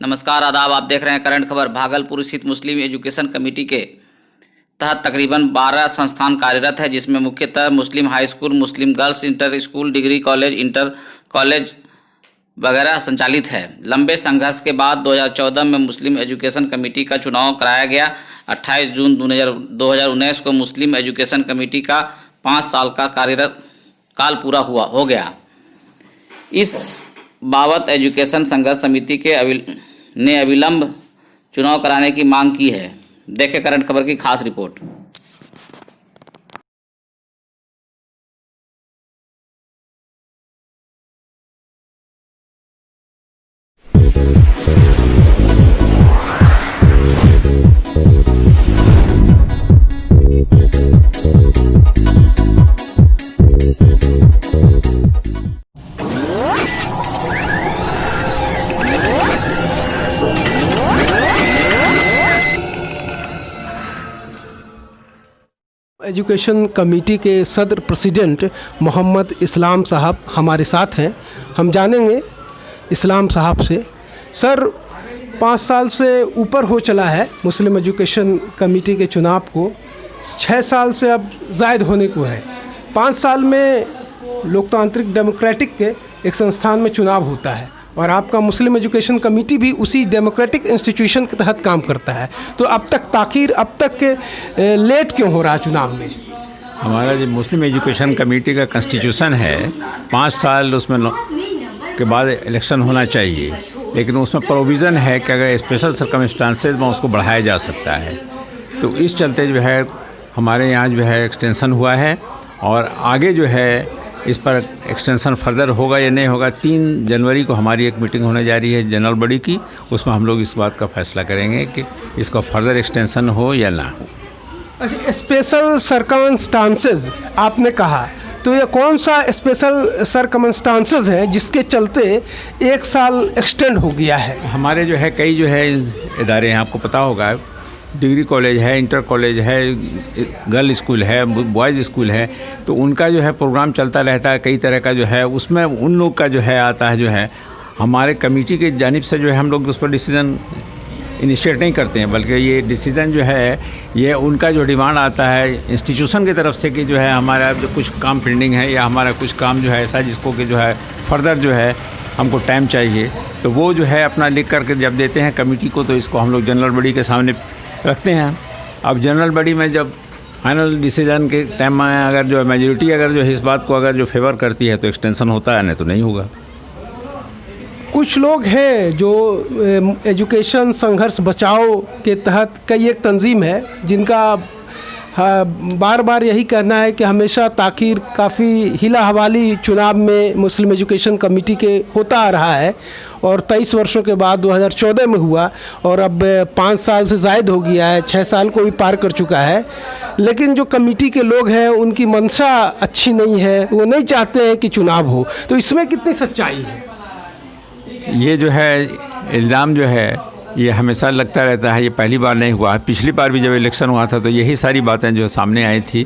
नमस्कार, आदाब। आप देख रहे हैं करंट खबर। भागलपुर स्थित मुस्लिम एजुकेशन कमेटी के तहत तकरीबन 12 संस्थान कार्यरत है, जिसमें मुख्यतः Muslim high school, Muslim girls inter school, degree college, inter college वगैरह संचालित है। लंबे संघर्ष के बाद 2014 में मुस्लिम एजुकेशन कमेटी का चुनाव कराया गया। 28 जून 2019 को मुस्लिम एजुकेशन कमेटी का 5 साल का कार्यरत काल पूरा हो गया। इस बाबत एजुकेशन संघर्ष समिति के ने अविलंब चुनाव कराने की मांग की है। देखें करंट खबर की खास रिपोर्ट। एजुकेशन कमेटी के सदर प्रेसिडेंट मोहम्मद इस्लाम साहब हमारे साथ हैं। हम जानेंगे इस्लाम साहब से। सर, 5 साल से ऊपर हो चला है मुस्लिम एजुकेशन कमेटी के चुनाव को, 6 साल से अब ज़ायद होने को है। 5 साल में लोकतांत्रिक डेमोक्रेटिक के एक संस्थान में चुनाव होता है और आपका मुस्लिम एजुकेशन कमेटी भी उसी डेमोक्रेटिक इंस्टीट्यूशन के तहत काम करता है। तो अब तक ताख़ीर, अब तक लेट क्यों हो रहा है चुनाव में? हमारा जो मुस्लिम एजुकेशन कमेटी का कॉन्स्टिट्यूशन है, 5 साल उसमें के बाद इलेक्शन होना चाहिए, लेकिन उसमें प्रोविज़न है कि अगर स्पेशल सर्कमस्टांसेस में उसको बढ़ाया जा सकता है। तो इस चलते जो है हमारे यहाँ जो है एक्सटेंशन हुआ है और आगे जो है इस पर एक्सटेंशन फर्दर होगा या नहीं होगा। 3 जनवरी को हमारी एक मीटिंग होने जा रही है जनरल बॉडी की, उसमें हम लोग इस बात का फैसला करेंगे कि इसका फर्दर एक्सटेंशन हो या ना हो। अच्छा, स्पेशल सर्कमस्टांसेस आपने कहा, तो ये कौन सा स्पेशल सर्कमस्टांसेस है जिसके चलते 1 साल एक्सटेंड हो गया है? हमारे जो है कई जो है इदारे हैं, आपको पता होगा, डिग्री कॉलेज है, इंटर कॉलेज है, गर्ल स्कूल है, बॉयज़ स्कूल है, तो उनका जो है प्रोग्राम चलता रहता है कई तरह का जो है। उसमें उन लोग का जो है आता है, जो है हमारे कमेटी के जानिब से जो है हम लोग उस पर डिसीज़न इनिशिएट नहीं करते हैं, बल्कि ये डिसीज़न जो है ये उनका जो डिमांड आता है इंस्टीट्यूशन की तरफ से कि जो है हमारा जो कुछ काम पेंडिंग है या हमारा कुछ काम जो है ऐसा जिसको कि जो है फर्दर जो है हमको टाइम चाहिए, तो वो जो है अपना लिख करके जब देते हैं कमेटी को, तो इसको हम लोग जनरल बॉडी के सामने रखते हैं। अब जनरल बॉडी में जब फाइनल डिसीजन के टाइम में अगर जो मेजॉरिटी अगर जो इस बात को अगर जो फेवर करती है तो एक्सटेंशन होता है, नहीं तो नहीं होगा। कुछ लोग हैं जो एजुकेशन संघर्ष बचाओ के तहत कई एक तंजीम है जिनका बार बार यही कहना है कि हमेशा ताख़ीर काफ़ी हिला हवाली चुनाव में मुस्लिम एजुकेशन कमेटी के होता आ रहा है और 23 वर्षों के बाद 2014 में हुआ और अब 5 साल से ज़ायद हो गया है, 6 साल को भी पार कर चुका है। लेकिन जो कमेटी के लोग हैं उनकी मंशा अच्छी नहीं है, वो नहीं चाहते हैं कि चुनाव हो। तो इसमें कितनी सच्चाई है? ये जो है इल्ज़ाम जो है ये हमेशा लगता रहता है, ये पहली बार नहीं हुआ है। पिछली बार भी जब इलेक्शन हुआ था तो यही सारी बातें जो सामने आई थी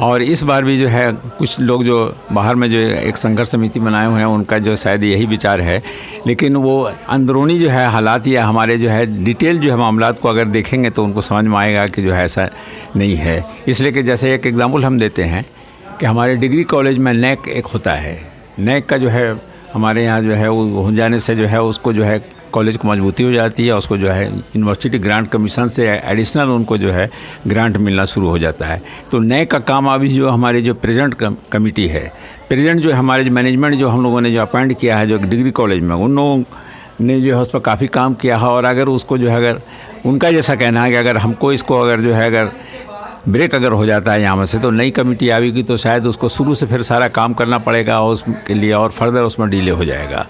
और इस बार भी जो है कुछ लोग जो बाहर में जो एक संघर्ष समिति बनाए हुए हैं उनका जो शायद यही विचार है, लेकिन वो अंदरूनी जो है हालात या हमारे जो है डिटेल जो है मामलात को अगर देखेंगे तो उनको समझ में आएगा कि जो है ऐसा नहीं है। इसलिए कि जैसे एक एग्ज़ाम्पल हम देते हैं कि हमारे डिग्री कॉलेज में नैक एक होता है, नैक का जो है हमारे यहाँ जो है वो हो जाने से जो है उसको जो है कॉलेज को मजबूती हो जाती है, उसको जो है यूनिवर्सिटी ग्रांट कमीशन से एडिशनल उनको जो है ग्रांट मिलना शुरू हो जाता है। तो नए का काम अभी जो हमारे जो प्रेजेंट कमेटी है, प्रेजेंट जो हमारे जो मैनेजमेंट जो हम लोगों ने जो अपॉइंट किया है जो डिग्री कॉलेज में, उन लोगों ने जो है उस पर काफ़ी काम किया है और अगर उसको जो है अगर उनका जैसा कहना है कि अगर हमको इसको अगर जो है अगर ब्रेक अगर हो जाता है यहाँ से तो नई कमेटी आएगी तो शायद उसको शुरू से फिर सारा काम करना पड़ेगा और उसके लिए और फर्दर उसमें डिले हो जाएगा।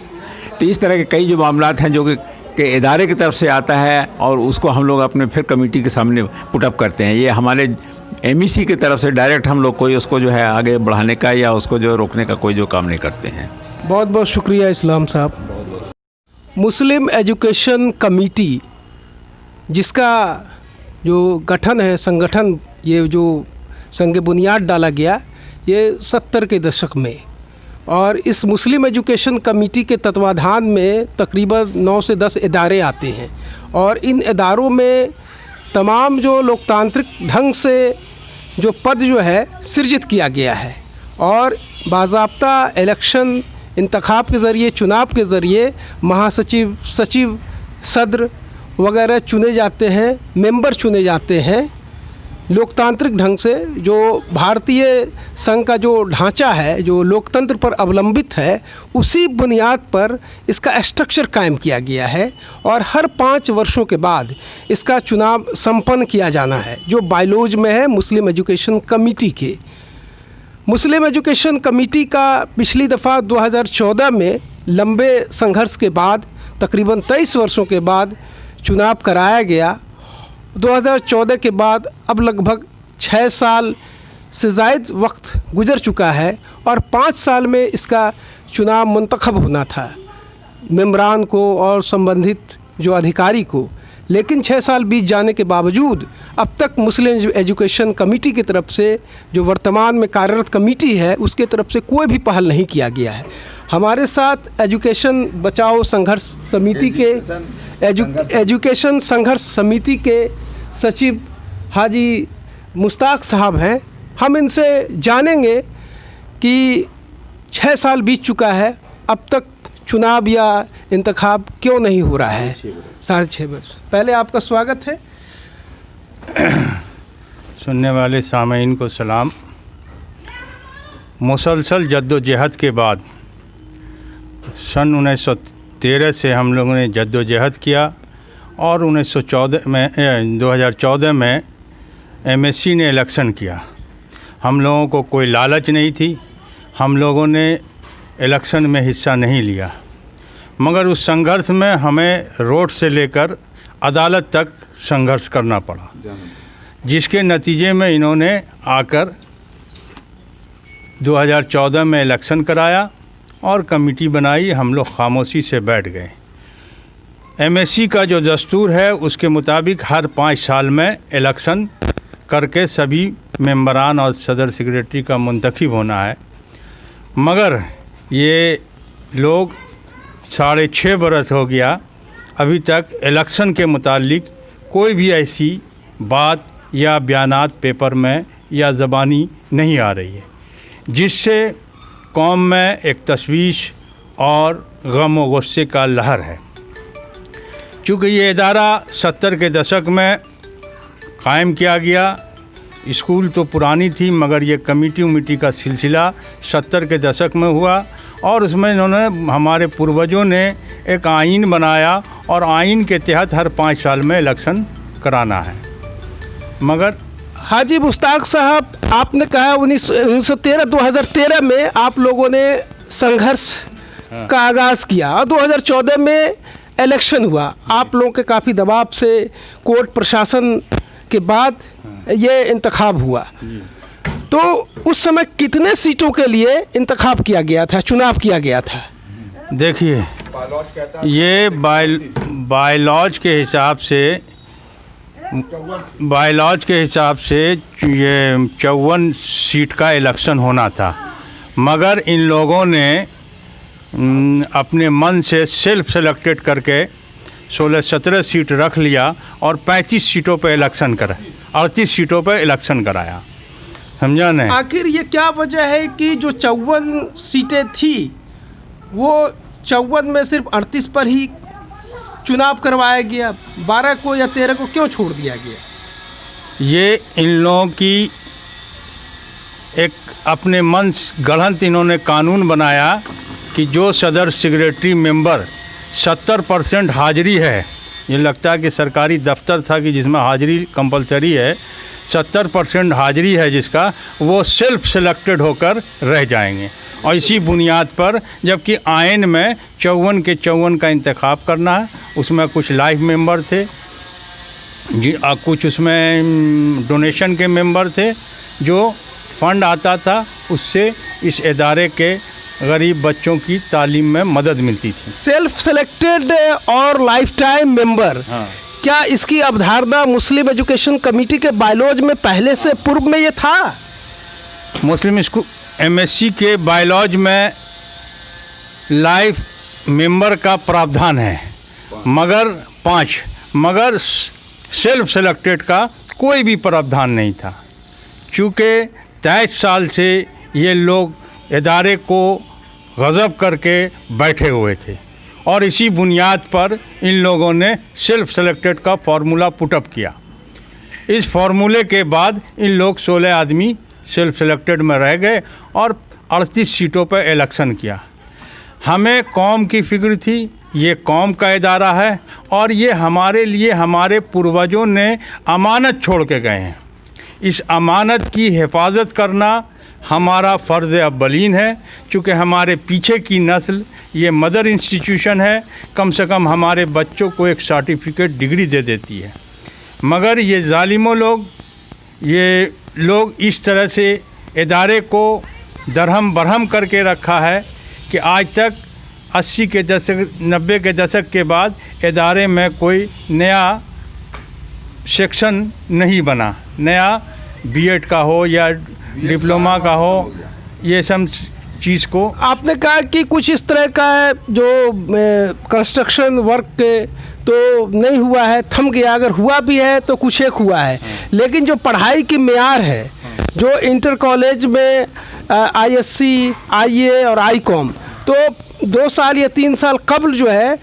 तो इस तरह के कई जो मामलात हैं जो कि इदारे की तरफ से आता है और उसको हम लोग अपने फिर कमेटी के सामने पुटअप करते हैं। ये हमारे MEC की तरफ से डायरेक्ट हम लोग कोई उसको जो है आगे बढ़ाने का या उसको जो रोकने का कोई जो काम नहीं करते हैं। बहुत बहुत शुक्रिया इस्लाम साहब। मुस्लिम एजुकेशन कमेटी जिसका जो गठन है, संगठन, ये जो संग बुनियाद डाला गया ये 70 के दशक में और इस मुस्लिम एजुकेशन कमेटी के तत्वाधान में तकरीबन 9 से 10 इदारे आते हैं और इन इदारों में तमाम जो लोकतांत्रिक ढंग से जो पद जो है सृजित किया गया है और बाज़ाब्ता इलेक्शन इंतखाब के ज़रिए, चुनाव के ज़रिए महासचिव, सचिव, सदर वगैरह चुने जाते हैं, मेंबर चुने जाते हैं। लोकतांत्रिक ढंग से जो भारतीय संघ का जो ढांचा है, जो लोकतंत्र पर अवलंबित है, उसी बुनियाद पर इसका स्ट्रक्चर कायम किया गया है और हर 5 वर्षों के बाद इसका चुनाव संपन्न किया जाना है, जो बायलॉज में है मुस्लिम एजुकेशन कमेटी के। मुस्लिम एजुकेशन कमेटी का पिछली दफ़ा 2014 में लंबे संघर्ष के बाद तकरीबन 23 वर्षों के बाद चुनाव कराया गया। 2014 के बाद अब लगभग 6 साल से ज़ायद वक्त गुजर चुका है और 5 साल में इसका चुनाव मुंतखब होना था मेंबरान को और संबंधित जो अधिकारी को, लेकिन 6 साल बीत जाने के बावजूद अब तक मुस्लिम एजुकेशन कमेटी की तरफ से, जो वर्तमान में कार्यरत कमेटी है, उसके तरफ से कोई भी पहल नहीं किया गया है। हमारे साथ एजुकेशन बचाओ संघर्ष समिति के एजुकेशन संघर्ष समिति के सचिव हाजी मुश्ताक साहब हैं। हम इनसे जानेंगे कि 6 साल बीत चुका है, अब तक चुनाव या इंतखाब क्यों नहीं हो रहा है? 6.5 वर्ष। पहले आपका स्वागत है। सुनने वाले सामीन को सलाम। मुसलसल जद्दोजहद के बाद सन 1913 से हम लोगों ने जद्दोजहद किया और 2014 में एमएससी ने इलेक्शन किया। हम लोगों को कोई लालच नहीं थी, हम लोगों ने इलेक्शन में हिस्सा नहीं लिया, मगर उस संघर्ष में हमें रोड से लेकर अदालत तक संघर्ष करना पड़ा, जिसके नतीजे में इन्होंने आकर 2014 में इलेक्शन कराया और कमेटी बनाई। हम लोग खामोशी से बैठ गए। एमएससी का जो दस्तूर है उसके मुताबिक हर 5 साल में इलेक्शन करके सभी मेंबरान और सदर सेक्रेटरी का मुंतखब होना है, मगर ये लोग 6.5 बरस हो गया, अभी तक इलेक्शन के मुतालिक कोई भी ऐसी बात या बयानात पेपर में या ज़बानी नहीं आ रही है, जिससे कौम में एक तशवीश और गम व गुस्से का लहर है। चूँकि ये इदारा 70 के दशक में कायम किया गया, स्कूल तो पुरानी थी, मगर ये कमेटी का सिलसिला 70 के दशक में हुआ और उसमें इन्होंने, हमारे पूर्वजों ने एक आइन बनाया और आइन के तहत हर 5 साल में इलेक्शन कराना है। मगर हाजी मुश्ताक साहब, आपने कहा 2013 में आप लोगों ने संघर्ष का आगाज़ किया और 2014 में इलेक्शन हुआ। आप लोगों के काफ़ी दबाव से कोर्ट प्रशासन के बाद ये इंतखाब हुआ, तो उस समय कितने सीटों के लिए इंतखाब किया गया था, चुनाव किया गया था? देखिए, ये बायलॉज के हिसाब से ये 54 सीट का इलेक्शन होना था, मगर इन लोगों ने अपने मन से सेल्फ सेलेक्टेड करके 16-17 सीट रख लिया और 35 सीटों पर इलेक्शन करा, 38 सीटों पर इलेक्शन कराया। समझा नहीं? आखिर ये क्या वजह है कि जो 54 सीटें थी वो 54 में सिर्फ 38 पर ही चुनाव करवाया गया, 12 को या 13 को क्यों छोड़ दिया गया? ये इन लोगों की एक अपने मन गढ़ंत इन्होंने कानून बनाया कि जो सदर सेक्रेटरी मेंबर 70% हाजिरी है, ये लगता है कि सरकारी दफ्तर था कि जिसमें हाजिरी कंपलसरी है, 70% हाजिरी है जिसका, वो सेल्फ सेलेक्टेड होकर रह जाएंगे। और इसी बुनियाद पर, जबकि आइन में 54 के 54 का इंतखाब करना है, उसमें कुछ लाइफ मेंबर थे, कुछ उसमें डोनेशन के मेंबर थे, जो फंड आता था उससे इस इदारे के गरीब बच्चों की तालीम में मदद मिलती थी। सेल्फ सेलेक्टेड और लाइफ टाइम मेंबर, हाँ। क्या इसकी अवधारणा मुस्लिम एजुकेशन कमेटी के बायलॉज में पहले से पूर्व में ये था? मुस्लिम स्कूल एमएससी के बायलॉज में लाइफ मेंबर का प्रावधान है, मगर सेल्फ सेलेक्टेड का कोई भी प्रावधान नहीं था। चूँकि 23 साल से ये लोग इदारे को गज़ब करके बैठे हुए थे और इसी बुनियाद पर इन लोगों ने सेल्फ सेलेक्टेड का फार्मूला पुटअप किया। इस फार्मूले के बाद इन लोग 16 आदमी सेल्फ सेलेक्टेड में रह गए और 38 सीटों पर इलेक्शन किया। हमें कौम की फिक्र थी, ये कौम का इदारा है और ये हमारे लिए हमारे पूर्वजों ने अमानत छोड़ के गए हैं। इस अमानत की हिफाजत करना हमारा फ़र्ज़ अव्वलीन है। चूँकि हमारे पीछे की नस्ल ये मदर इंस्टीट्यूशन है, कम से कम हमारे बच्चों को एक सर्टिफिकेट डिग्री दे देती है। मगर ये ज़ालिमों लोग, ये लोग इस तरह से इदारे को दरहम बरहम करके रखा है कि आज तक 80 के दशक 90 के दशक के बाद इदारे में कोई नया सेक्शन नहीं बना, नया बीएड का हो या डिप्लोमा का हो, ये सब चीज़ को। आपने कहा कि कुछ इस तरह का है जो कंस्ट्रक्शन वर्क तो नहीं हुआ है, थम गया, अगर हुआ भी है तो कुछ एक हुआ है। लेकिन जो पढ़ाई की मेयार है, जो इंटर कॉलेज में आईएससी, आईए और आईकॉम, तो 2 साल या 3 साल कबल जो है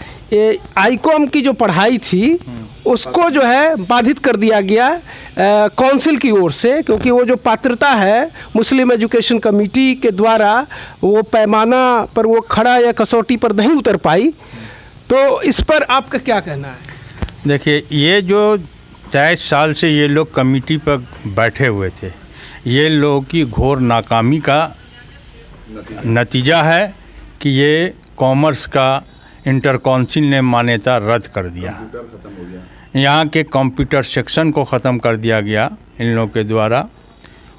आईकॉम की जो पढ़ाई थी उसको जो है बाधित कर दिया गया काउंसिल की ओर से, क्योंकि वो जो पात्रता है मुस्लिम एजुकेशन कमेटी के द्वारा वो पैमाना पर वो खड़ा या कसौटी पर नहीं उतर पाई। तो इस पर आपका क्या कहना है? देखिए, ये जो 23 साल से ये लोग कमेटी पर बैठे हुए थे, ये लोगों की घोर नाकामी का नतीजा है कि ये कॉमर्स का इंटर काउंसिल ने मान्यता रद्द कर दिया। यहाँ के कंप्यूटर सेक्शन को ख़त्म कर दिया गया इन लोगों के द्वारा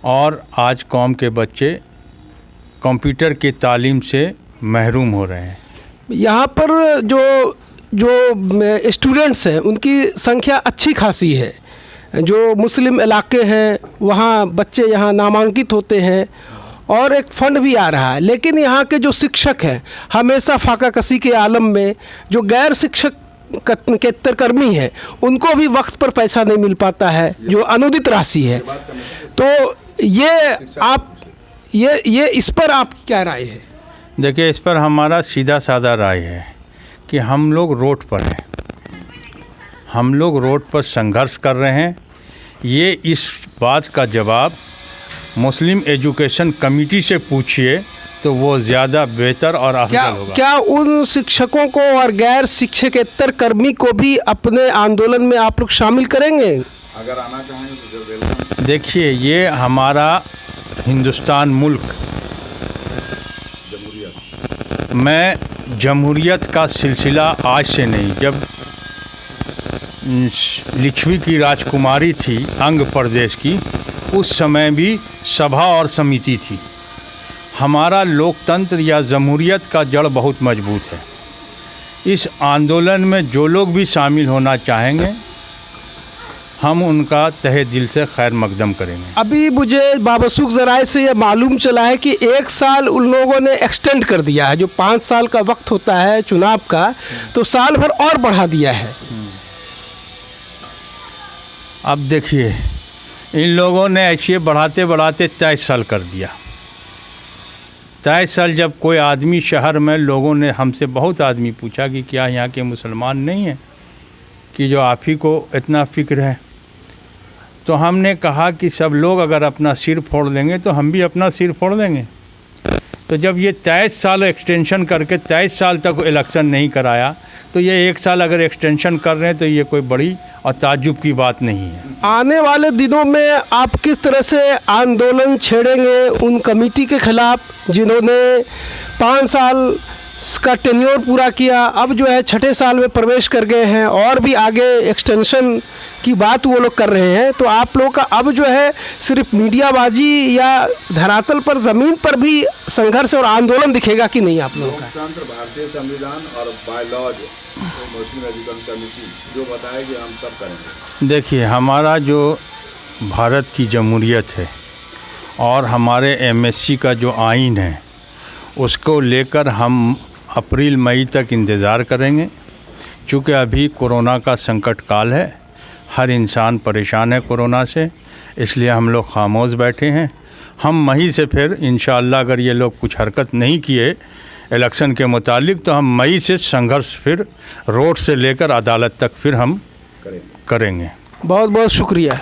और आज कौम के बच्चे कंप्यूटर की तालीम से महरूम हो रहे हैं। यहाँ पर जो स्टूडेंट्स हैं उनकी संख्या अच्छी खासी है। जो मुस्लिम इलाके हैं वहाँ बच्चे यहाँ नामांकित होते हैं और एक फ़ंड भी आ रहा है। लेकिन यहाँ के जो शिक्षक हैं हमेशा फाका कसी के आलम में, जो गैर शिक्षक कर्मी हैं उनको भी वक्त पर पैसा नहीं मिल पाता है, जो अनुदित राशि है। तो ये इस पर आप क्या राय है? देखिए, इस पर हमारा सीधा साधा राय है कि हम लोग रोड पर हैं, हम लोग रोड पर संघर्ष कर रहे हैं। ये इस बात का जवाब मुस्लिम एजुकेशन कमेटी से पूछिए तो वो ज़्यादा बेहतर और अफजल होगा। क्या उन शिक्षकों को और गैर शिक्षकेतर कर्मी को भी अपने आंदोलन में आप लोग शामिल करेंगे? अगर आना चाहेंगे तो वेलकम। देखिए, ये हमारा हिंदुस्तान मुल्क, मैं जमहूरियत का सिलसिला आज से नहीं, जब लिच्छवी की राजकुमारी थी अंग प्रदेश की, उस समय भी सभा और समिति थी। हमारा लोकतंत्र या जमहूरियत का जड़ बहुत मजबूत है। इस आंदोलन में जो लोग भी शामिल होना चाहेंगे हम उनका तहे दिल से खैर मकदम करेंगे। अभी मुझे बाबसूख ज़राए से ये मालूम चला है कि 1 साल उन लोगों ने एक्सटेंड कर दिया है। जो 5 साल का वक्त होता है चुनाव का, तो साल भर और बढ़ा दिया है। अब देखिए, इन लोगों ने ऐसे बढ़ाते बढ़ाते 23 साल कर दिया। 23 साल जब कोई आदमी शहर में, लोगों ने हमसे बहुत आदमी पूछा कि क्या यहाँ के मुसलमान नहीं हैं कि जो आप ही को इतना फ़िक्र है, तो हमने कहा कि सब लोग अगर अपना सिर फोड़ देंगे तो हम भी अपना सिर फोड़ देंगे। तो जब ये 23 साल एक्सटेंशन करके 23 साल तक इलेक्शन नहीं कराया, तो ये 1 साल अगर एक्सटेंशन कर रहे हैं तो ये कोई बड़ी और ताज्जुब की बात नहीं है। आने वाले दिनों में आप किस तरह से आंदोलन छेड़ेंगे उन कमेटी के खिलाफ जिन्होंने 5 साल का टेन्योर पूरा किया, अब जो है 6ठे साल में प्रवेश कर गए हैं और भी आगे एक्सटेंशन की बात वो लोग कर रहे हैं? तो आप लोगों का अब जो है सिर्फ मीडियाबाजी या धरातल पर, ज़मीन पर भी संघर्ष और आंदोलन दिखेगा कि नहीं आप लोगों का? लोकतंत्र, भारतीय संविधान और बायलॉज मुस्लिम एजुकेशन कमेटी जो बताएगी हम सब करेंगे। देखिए, हमारा जो भारत की जमहूरियत है और हमारे एमएससी का जो आइन है, उसको लेकर हम अप्रैल मई तक इंतज़ार करेंगे, चूँकि अभी कोरोना का संकट काल है, हर इंसान परेशान है कोरोना से, इसलिए हम लोग खामोश बैठे हैं। हम मई से फिर इंशाअल्लाह अगर ये लोग कुछ हरकत नहीं किए इलेक्शन के मुतालिक तो हम मई से संघर्ष फिर रोड से लेकर अदालत तक फिर हम करेंगे। बहुत बहुत शुक्रिया।